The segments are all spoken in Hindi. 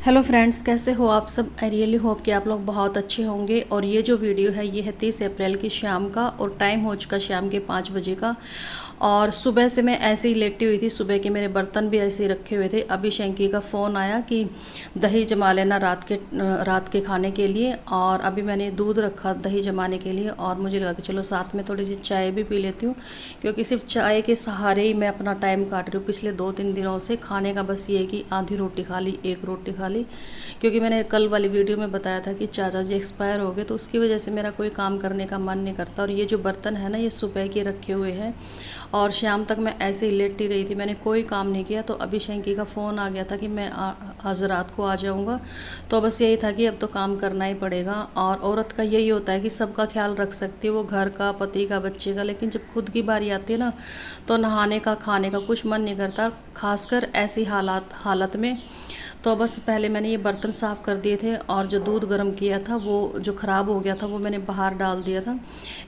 हेलो फ्रेंड्स, कैसे हो आप सब। आई रियली होप कि आप लोग बहुत अच्छे होंगे। और ये जो वीडियो है ये है 30 अप्रैल की शाम का और टाइम हो चुका शाम के 5 बजे का। और सुबह से मैं ऐसे ही लेटी हुई थी, सुबह के मेरे बर्तन भी ऐसे ही रखे हुए थे। अभी शैंकी का फ़ोन आया कि दही जमा लेना रात के खाने के लिए। और अभी मैंने दूध रखा दही जमाने के लिए और मुझे लगा कि चलो साथ में थोड़ी सी चाय भी पी लेती हूँ, क्योंकि सिर्फ चाय के सहारे ही मैं अपना टाइम काट रही हूँ पिछले 2-3 दिनों से। खाने का बस ये है कि आधी रोटी खा ली, एक रोटी खा ली, क्योंकि मैंने कल वाली वीडियो में बताया था कि चाचा जी एक्सपायर हो गए, तो उसकी वजह से मेरा कोई काम करने का मन नहीं करता। और ये जो बर्तन है ना, ये सुबह के रखे हुए हैं और शाम तक मैं ऐसे ही लेटी रही थी, मैंने कोई काम नहीं किया। तो अभी शैंकी का फ़ोन आ गया था कि मैं आज रात को आ जाऊँगा। तो बस यही था कि अब तो काम करना ही पड़ेगा। और औरत का यही होता है कि सबका ख्याल रख सकती है, वो घर का, पति का, बच्चे का, लेकिन जब खुद की बारी आती है ना, तो नहाने का, खाने का कुछ मन नहीं करता, खासकर ऐसी हालत में। तो बस पहले मैंने ये बर्तन साफ़ कर दिए थे और जो दूध गर्म किया था वो जो ख़राब हो गया था वो मैंने बाहर डाल दिया था।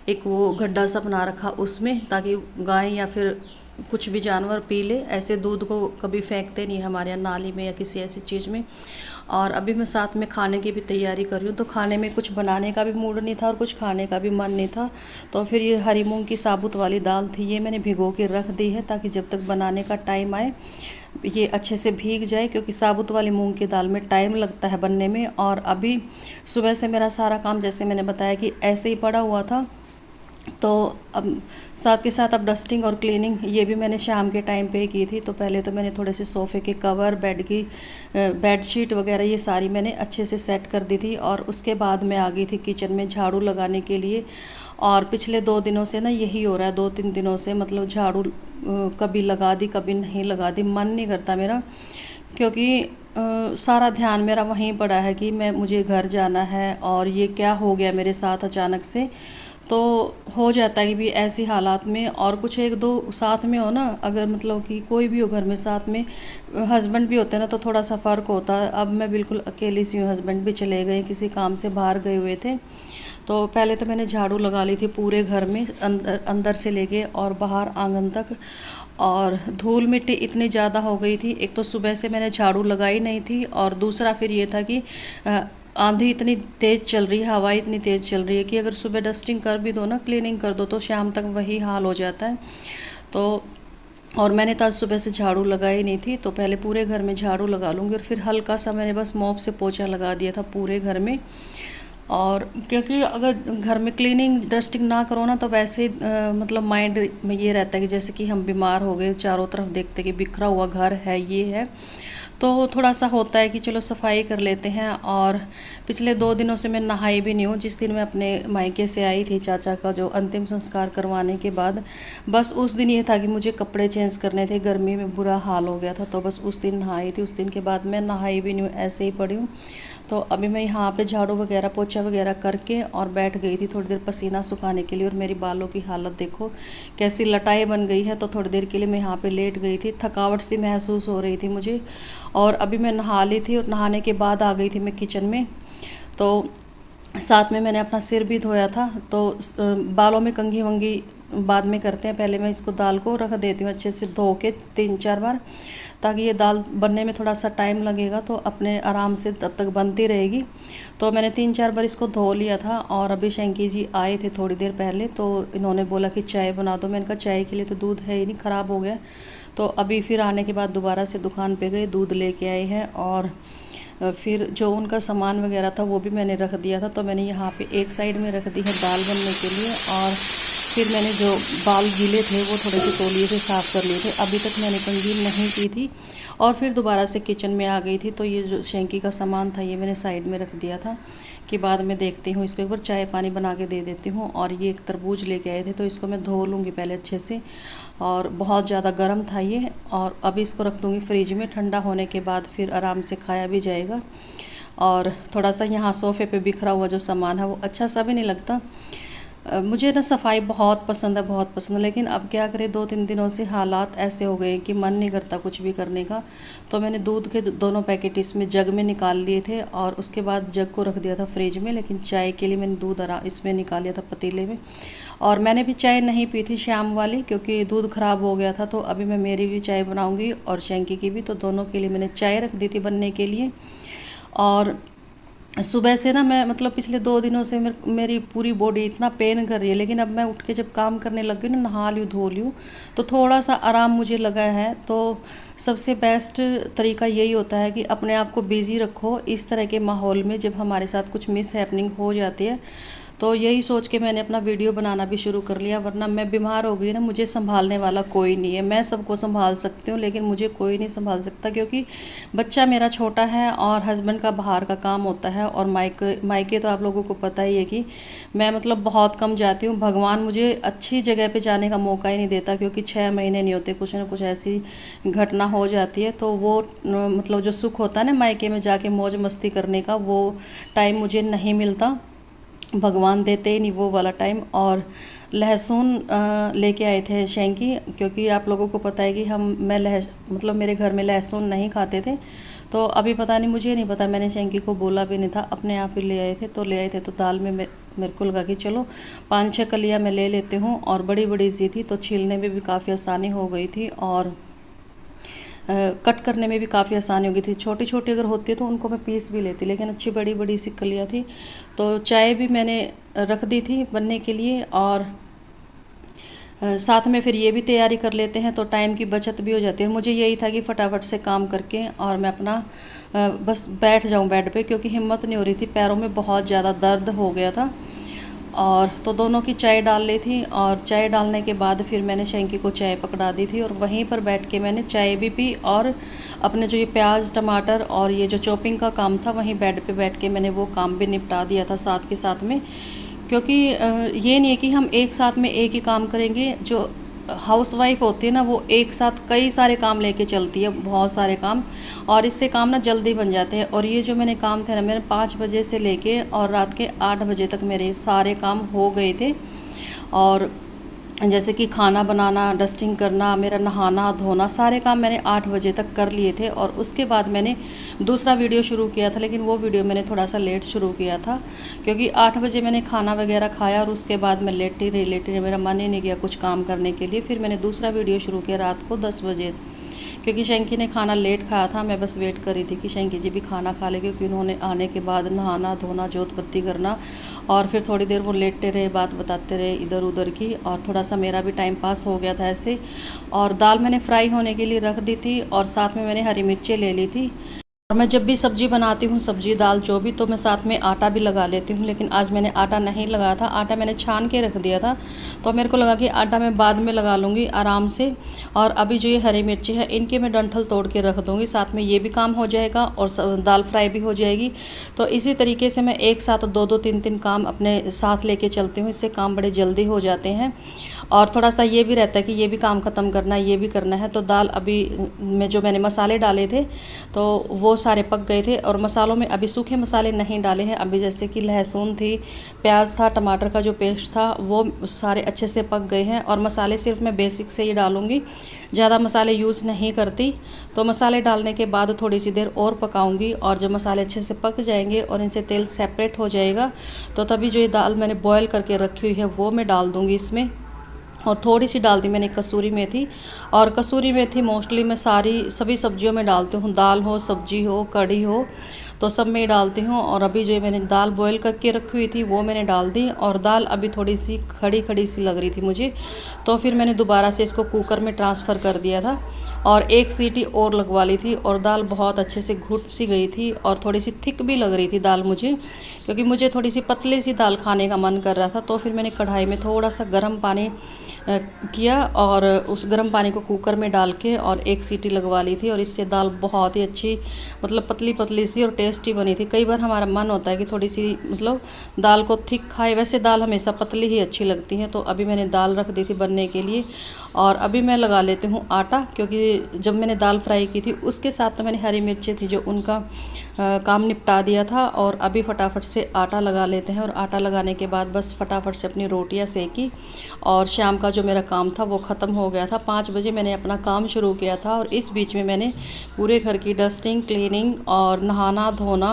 एक वो गड्ढा सा बना रखा उसमें, ताकि गाय या फिर कुछ भी जानवर पी ले। ऐसे दूध को कभी फेंकते नहीं हमारे यहाँ नाली में या किसी ऐसी चीज़ में। और अभी मैं साथ में खाने की भी तैयारी कर रही हूँ, तो खाने में कुछ बनाने का भी मूड नहीं था और कुछ खाने का भी मन नहीं था। तो फिर ये हरी मूंग की साबुत वाली दाल थी, ये मैंने भिगो के रख दी है ताकि जब तक बनाने का टाइम आए ये अच्छे से भीग जाए, क्योंकि साबुत वाली मूंग की दाल में टाइम लगता है बनने में। और अभी सुबह से मेरा सारा काम, जैसे मैंने बताया कि ऐसे ही पड़ा हुआ था, तो अब साथ के साथ अब डस्टिंग और क्लीनिंग ये भी मैंने शाम के टाइम पे ही की थी। तो पहले तो मैंने थोड़े से सोफ़े के कवर, बेडशीट वगैरह ये सारी मैंने अच्छे से सेट कर दी थी। और उसके बाद मैं आ गई थी किचन में झाड़ू लगाने के लिए। और पिछले 2 दिनों से ना यही हो रहा है, 2-3 दिनों से, मतलब झाड़ू कभी लगा दी कभी नहीं लगा दी, मन नहीं करता मेरा, क्योंकि सारा ध्यान मेरा वहीं पड़ा है कि मुझे घर जाना है। और ये क्या हो गया मेरे साथ अचानक से, तो हो जाता है कि भी ऐसी हालात में, और कुछ एक दो साथ में हो ना, अगर मतलब कि कोई भी हो घर में, साथ में हस्बैंड भी होते हैं ना, तो थोड़ा सा फ़र्क होता है। अब मैं बिल्कुल अकेली सी हूँ, हस्बैंड भी चले गए, किसी काम से बाहर गए हुए थे। तो पहले तो मैंने झाड़ू लगा ली थी पूरे घर में, अंदर से लेके और बाहर आंगन तक। और धूल मिट्टी इतनी ज़्यादा हो गई थी, एक तो सुबह से मैंने झाड़ू लगाई नहीं थी, और दूसरा फिर ये था कि आंधी इतनी तेज़ चल रही है, हवा इतनी तेज़ चल रही है कि अगर सुबह डस्टिंग कर भी दो ना, क्लीनिंग कर दो, तो शाम तक वही हाल हो जाता है। तो और मैंने तो आज सुबह से झाड़ू लगाई नहीं थी, तो पहले पूरे घर में झाड़ू लगा लूँगी। और फिर हल्का सा मैंने बस मॉप से पोछा लगा दिया था पूरे घर में। और क्योंकि अगर घर में क्लीनिंग डस्टिंग ना करो ना, तो वैसे मतलब माइंड में ये रहता है कि जैसे कि हम बीमार हो गए, चारों तरफ देखते कि बिखरा हुआ घर है, ये है, तो थोड़ा सा होता है कि चलो सफाई कर लेते हैं। और पिछले 2 दिनों से मैं नहाई भी नहीं हूँ। जिस दिन मैं अपने मायके से आई थी चाचा का जो अंतिम संस्कार करवाने के बाद, बस उस दिन ये था कि मुझे कपड़े चेंज करने थे, गर्मी में बुरा हाल हो गया था, तो बस उस दिन नहाई थी। उस दिन के बाद मैं नहाई भी नहीं हूँ, ऐसे ही पड़ी हूँ। तो अभी मैं यहाँ पे झाड़ू वगैरह पोछा वगैरह करके और बैठ गई थी थोड़ी देर पसीना सुखाने के लिए। और मेरी बालों की हालत देखो कैसी लटाई बन गई है। तो थोड़ी देर के लिए मैं यहाँ पे लेट गई थी, थकावट सी महसूस हो रही थी मुझे। और अभी मैं नहा ली थी और नहाने के बाद आ गई थी मैं किचन में। तो साथ में मैंने अपना सिर भी धोया था। तो बालों में कंघी वंघी बाद में करते हैं, पहले मैं इसको दाल को रख देती हूँ अच्छे से धो के 3-4 बार, ताकि ये दाल बनने में थोड़ा सा टाइम लगेगा, तो अपने आराम से तब तक बनती रहेगी। तो मैंने 3-4 बार इसको धो लिया था। और अभी शैंकी जी आए थे थोड़ी देर पहले, तो इन्होंने बोला कि चाय बना दो। मैंने कहा चाय के लिए तो दूध है ही नहीं, ख़राब हो गया। तो अभी फिर आने के बाद दोबारा से दुकान पे गए, दूध लेके आए हैं। और फिर जो उनका सामान वगैरह था वो भी मैंने रख दिया था। तो मैंने यहाँ पे एक साइड में रख दी है दाल बनने के लिए। और फिर मैंने जो बाल गीले थे वो थोड़े से तौलिए से साफ़ कर लिए थे, अभी तक मैंने कंघी नहीं की थी। और फिर दोबारा से किचन में आ गई थी। तो ये जो शैंकी का सामान था ये मैंने साइड में रख दिया था कि बाद में देखती हूँ, इसको एक बार चाय पानी बना के दे देती हूँ। और ये एक तरबूज लेके आए थे, तो इसको मैं धो लूँगी पहले अच्छे से, और बहुत ज़्यादा गर्म था ये। और अभी इसको रख दूँगी फ्रिज में, ठंडा होने के बाद फिर आराम से खाया भी जाएगा। और थोड़ा सा यहाँ सोफ़े पे बिखरा हुआ जो सामान है वो अच्छा सा भी नहीं लगता। मुझे ना सफाई बहुत पसंद है, बहुत पसंद है, लेकिन अब क्या करें, 2-3 दिनों से हालात ऐसे हो गए कि मन नहीं करता कुछ भी करने का। तो मैंने दूध के दोनों पैकेट इसमें जग में निकाल लिए थे और उसके बाद जग को रख दिया था फ्रिज में। लेकिन चाय के लिए मैंने दूध इसमें निकाल लिया था पतीले में। और मैंने भी चाय नहीं पी थी शाम वाली, क्योंकि दूध ख़राब हो गया था। तो अभी मैं मेरी भी चाय बनाऊँगी और शैंकी की भी, तो दोनों के लिए मैंने चाय रख दी थी बनने के लिए। और सुबह से ना मैं मतलब पिछले 2 दिनों से मेरी पूरी बॉडी इतना पेन कर रही है, लेकिन अब मैं उठ के जब काम करने लग गई ना, नहा लूँ धो लूँ, तो थोड़ा सा आराम मुझे लगा है। तो सबसे बेस्ट तरीका यही होता है कि अपने आप को बिज़ी रखो इस तरह के माहौल में जब हमारे साथ कुछ मिस हैपनिंग हो जाती है। तो यही सोच के मैंने अपना वीडियो बनाना भी शुरू कर लिया, वरना मैं बीमार हो गई ना, मुझे संभालने वाला कोई नहीं है। मैं सबको संभाल सकती हूँ लेकिन मुझे कोई नहीं संभाल सकता, क्योंकि बच्चा मेरा छोटा है और हस्बैंड का बाहर का काम होता है। और मायके तो आप लोगों को पता ही है कि मैं मतलब बहुत कम जाती हूँ। भगवान मुझे अच्छी जगह पे जाने का मौका ही नहीं देता, क्योंकि 6 महीने नहीं होते, कुछ ना कुछ ऐसी घटना हो जाती है। तो वो मतलब जो सुख होता है ना मायके में जाके मौज मस्ती करने का, वो टाइम मुझे नहीं मिलता, भगवान देते ही नहीं वो वाला टाइम। और लहसुन लेके आए थे शेंकी, क्योंकि आप लोगों को पता है कि मतलब मेरे घर में लहसुन नहीं खाते थे। तो अभी पता नहीं, मुझे नहीं पता, मैंने शेंकी को बोला भी नहीं था, अपने आप ही ले आए थे। तो ले आए थे तो दाल में मेरे को लगा कि चलो 5-6 कलियाँ मैं ले लेती हूँ, और बड़ी बड़ी सी थी तो छीलने में भी काफ़ी आसानी हो गई थी, और कट करने में भी काफ़ी आसानी हो गई थी। छोटी छोटी अगर होती तो उनको मैं पीस भी लेती, लेकिन अच्छी बड़ी बड़ी सी कलियाँ थी। तो चाय भी मैंने रख दी थी बनने के लिए, और साथ में फिर ये भी तैयारी कर लेते हैं तो टाइम की बचत भी हो जाती है। मुझे यही था कि फटाफट से काम करके और मैं अपना बस बैठ जाऊं बेड पे, क्योंकि हिम्मत नहीं हो रही थी, पैरों में बहुत ज़्यादा दर्द हो गया था। और तो दोनों की चाय डाल ली थी, और चाय डालने के बाद फिर मैंने शेंकी को चाय पकड़ा दी थी, और वहीं पर बैठ के मैंने चाय भी पी, और अपने जो ये प्याज टमाटर और ये जो चॉपिंग का काम था वहीं बेड पे बैठ के मैंने वो काम भी निपटा दिया था साथ के साथ में। क्योंकि ये नहीं है कि हम एक साथ में एक ही काम करेंगे। जो हाउसवाइफ होती है ना, वो एक साथ कई सारे काम लेके चलती है, बहुत सारे काम, और इससे काम ना जल्दी बन जाते हैं। और ये जो मैंने काम थे ना, मेरे 5 बजे से लेके और रात के 8 बजे तक मेरे सारे काम हो गए थे। और जैसे कि खाना बनाना, डस्टिंग करना, मेरा नहाना धोना, सारे काम मैंने 8 बजे तक कर लिए थे। और उसके बाद मैंने दूसरा वीडियो शुरू किया था, लेकिन वो वीडियो मैंने थोड़ा सा लेट शुरू किया था, क्योंकि 8 बजे मैंने खाना वगैरह खाया और उसके बाद मैं लेटी रही, मेरा मन ही नहीं किया कुछ काम करने के लिए। फिर मैंने दूसरा वीडियो शुरू किया रात को 10 बजे, क्योंकि शेंकी ने खाना लेट खाया था। मैं बस वेट कर रही थी कि शेंकी जी भी खाना खा ले, क्योंकि उन्होंने आने के बाद नहाना धोना, जोत बत्ती करना, और फिर थोड़ी देर वो लेटते रहे, बात बताते रहे इधर उधर की, और थोड़ा सा मेरा भी टाइम पास हो गया था ऐसे। और दाल मैंने फ्राई होने के लिए रख दी थी, और साथ में मैंने हरी मिर्चें ले ली थी। और मैं जब भी सब्ज़ी बनाती हूँ, सब्ज़ी दाल जो भी, तो मैं साथ में आटा भी लगा लेती हूँ, लेकिन आज मैंने आटा नहीं लगाया था। आटा मैंने छान के रख दिया था, तो मेरे को लगा कि आटा मैं बाद में लगा लूँगी आराम से। और अभी जो ये हरी मिर्ची है, इनके मैं डंठल तोड़ के रख दूँगी, साथ में ये भी काम हो जाएगा और दाल फ्राई भी हो जाएगी। तो इसी तरीके से मैं एक साथ 2-2 3-3 काम अपने साथ लेके चलती हूँ, इससे काम बड़े जल्दी हो जाते हैं। और थोड़ा सा ये भी रहता है कि ये भी काम ख़त्म करना है, ये भी करना है। तो दाल अभी में जो मैंने मसाले डाले थे तो वो सारे पक गए थे, और मसालों में अभी सूखे मसाले नहीं डाले हैं। अभी जैसे कि लहसुन थी, प्याज था, टमाटर का जो पेस्ट था, वो सारे अच्छे से पक गए हैं। और मसाले सिर्फ मैं बेसिक से ही डालूँगी, ज़्यादा मसाले यूज़ नहीं करती। तो मसाले डालने के बाद थोड़ी सी देर और पकाऊंगी, और जब मसाले अच्छे से पक जाएंगे और इनसे तेल सेपरेट हो जाएगा, तो तभी जो ये दाल मैंने बॉयल करके रखी हुई है वो मैं डाल दूँगी इसमें। और थोड़ी सी डाल दी मैंने कसूरी मेथी, और कसूरी मेथी मोस्टली मैं सभी सब्जियों में डालती हूँ, दाल हो, सब्जी हो, कढ़ी हो, तो सब में डालती हूँ। और अभी जो मैंने दाल बॉईल करके रखी हुई थी वो मैंने डाल दी, और दाल अभी थोड़ी सी खड़ी खड़ी सी लग रही थी मुझे, तो फिर मैंने दोबारा से इसको कुकर में ट्रांसफ़र कर दिया था, और 1 सीटी और लगवा ली थी। और दाल बहुत अच्छे से घुट सी गई थी, और थोड़ी सी थिक भी लग रही थी दाल मुझे, क्योंकि मुझे थोड़ी सी पतली सी दाल खाने का मन कर रहा था। तो फिर मैंने कढ़ाई में थोड़ा सा गर्म पानी किया, और उस गर्म पानी को कुकर में डाल के और 1 सीटी लगवा ली थी। और इससे दाल बहुत ही अच्छी, मतलब पतली पतली सी और टेस्टी बनी थी। कई बार हमारा मन होता है कि थोड़ी सी मतलब दाल को थिक खाए, वैसे दाल हमेशा पतली ही अच्छी लगती है। तो अभी मैंने दाल रख दी थी बनने के लिए, और अभी मैं लगा लेती हूँ आटा, क्योंकि जब मैंने दाल फ्राई की थी उसके साथ तो मैंने हरी मिर्ची थी जो उनका काम निपटा दिया था। और अभी फटाफट से आटा लगा लेते हैं, और आटा लगाने के बाद बस फटाफट से अपनी रोटियां सेकी, और शाम का जो मेरा काम था वो ख़त्म हो गया था। 5 बजे मैंने अपना काम शुरू किया था, और इस बीच में मैंने पूरे घर की डस्टिंग, क्लीनिंग और नहाना धोना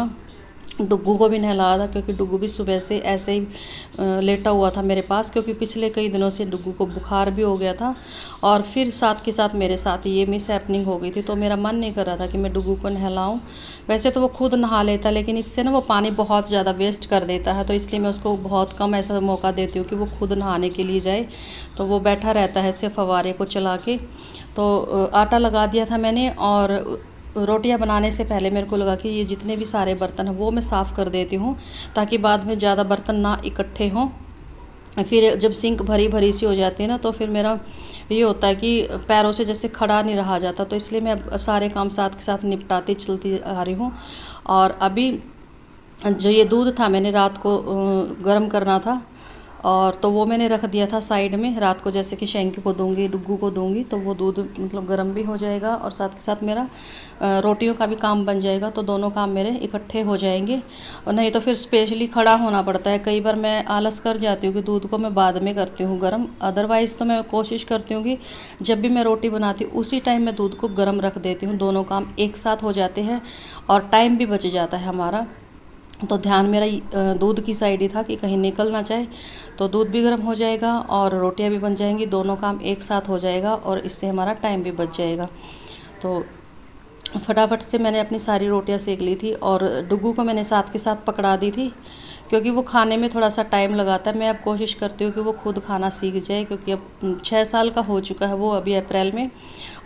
डुग्गू को भी नहलाया था, क्योंकि डुग्गू भी सुबह से ऐसे ही लेटा हुआ था मेरे पास, क्योंकि पिछले कई दिनों से डुग्गू को बुखार भी हो गया था। और फिर साथ के साथ मेरे साथ ये मिस हैपनिंग हो गई थी, तो मेरा मन नहीं कर रहा था कि मैं डुग्गू को नहलाऊं। वैसे तो वो खुद नहा लेता, लेकिन इससे ना वो पानी बहुत ज़्यादा वेस्ट कर देता है, तो इसलिए मैं उसको बहुत कम ऐसा मौका देती हूँ कि वो खुद नहाने के लिए जाए। तो वो बैठा रहता है सिर्फ फव्वारे को चला के। तो आटा लगा दिया था मैंने, और रोटियां बनाने से पहले मेरे को लगा कि ये जितने भी सारे बर्तन हैं वो मैं साफ़ कर देती हूँ, ताकि बाद में ज़्यादा बर्तन ना इकट्ठे हों। फिर जब सिंक भरी भरी सी हो जाती है ना, तो फिर मेरा ये होता है कि पैरों से जैसे खड़ा नहीं रहा जाता, तो इसलिए मैं अब सारे काम साथ के साथ निपटाती चलती आ रही हूँ। और अभी जो ये दूध था, मैंने रात को गर्म करना था, और तो वो मैंने रख दिया था साइड में। रात को जैसे कि शैंकी को दूंगी, डुग्गू को दूंगी, तो वो दूध मतलब गर्म भी हो जाएगा, और साथ के साथ मेरा रोटियों का भी काम बन जाएगा। तो दोनों काम मेरे इकट्ठे हो जाएंगे। और नहीं तो फिर स्पेशली खड़ा होना पड़ता है। कई बार मैं आलस कर जाती हूँ कि दूध को मैं बाद में करती हूँ गर्म। अदरवाइज़ तो मैं कोशिश करती हूँ कि जब भी मैं रोटी बनाती हूँ उसी टाइम मैं दूध को गर्म रख देती हूँ। दोनों काम एक साथ हो जाते हैं और टाइम भी बच जाता है हमारा। तो ध्यान मेरा दूध की साइड ही था कि कहीं निकल ना जाए। तो दूध भी गर्म हो जाएगा और रोटियां भी बन जाएंगी, दोनों काम एक साथ हो जाएगा, और इससे हमारा टाइम भी बच जाएगा। तो फटाफट से मैंने अपनी सारी रोटियां सेक ली थी, और डुग्गू को मैंने साथ के साथ पकड़ा दी थी, क्योंकि वो खाने में थोड़ा सा टाइम लगाता है। मैं अब कोशिश करती हूँ कि वो खुद खाना सीख जाए, क्योंकि अब 6 साल का हो चुका है वो अभी अप्रैल में,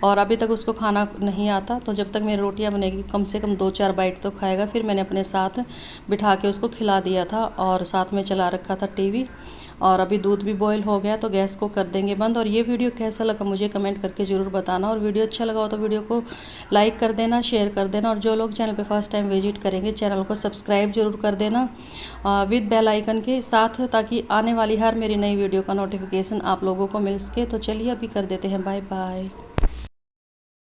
और अभी तक उसको खाना नहीं आता। तो जब तक मेरी रोटियां बनेगी कम से कम 2-4 बाइट तो खाएगा। फिर मैंने अपने साथ बिठा के उसको खिला दिया था, और साथ में चला रखा था टीवी। और अभी दूध भी बॉईल हो गया, तो गैस को कर देंगे बंद। और ये वीडियो कैसा लगा मुझे कमेंट करके ज़रूर बताना, और वीडियो अच्छा लगा हो तो वीडियो को लाइक कर देना, शेयर कर देना, और जो लोग चैनल पे फर्स्ट टाइम विजिट करेंगे चैनल को सब्सक्राइब जरूर कर देना विद बेल आइकन के साथ, ताकि आने वाली हर मेरी नई वीडियो का नोटिफिकेशन आप लोगों को मिल सके। तो चलिए अभी कर देते हैं बाय बाय।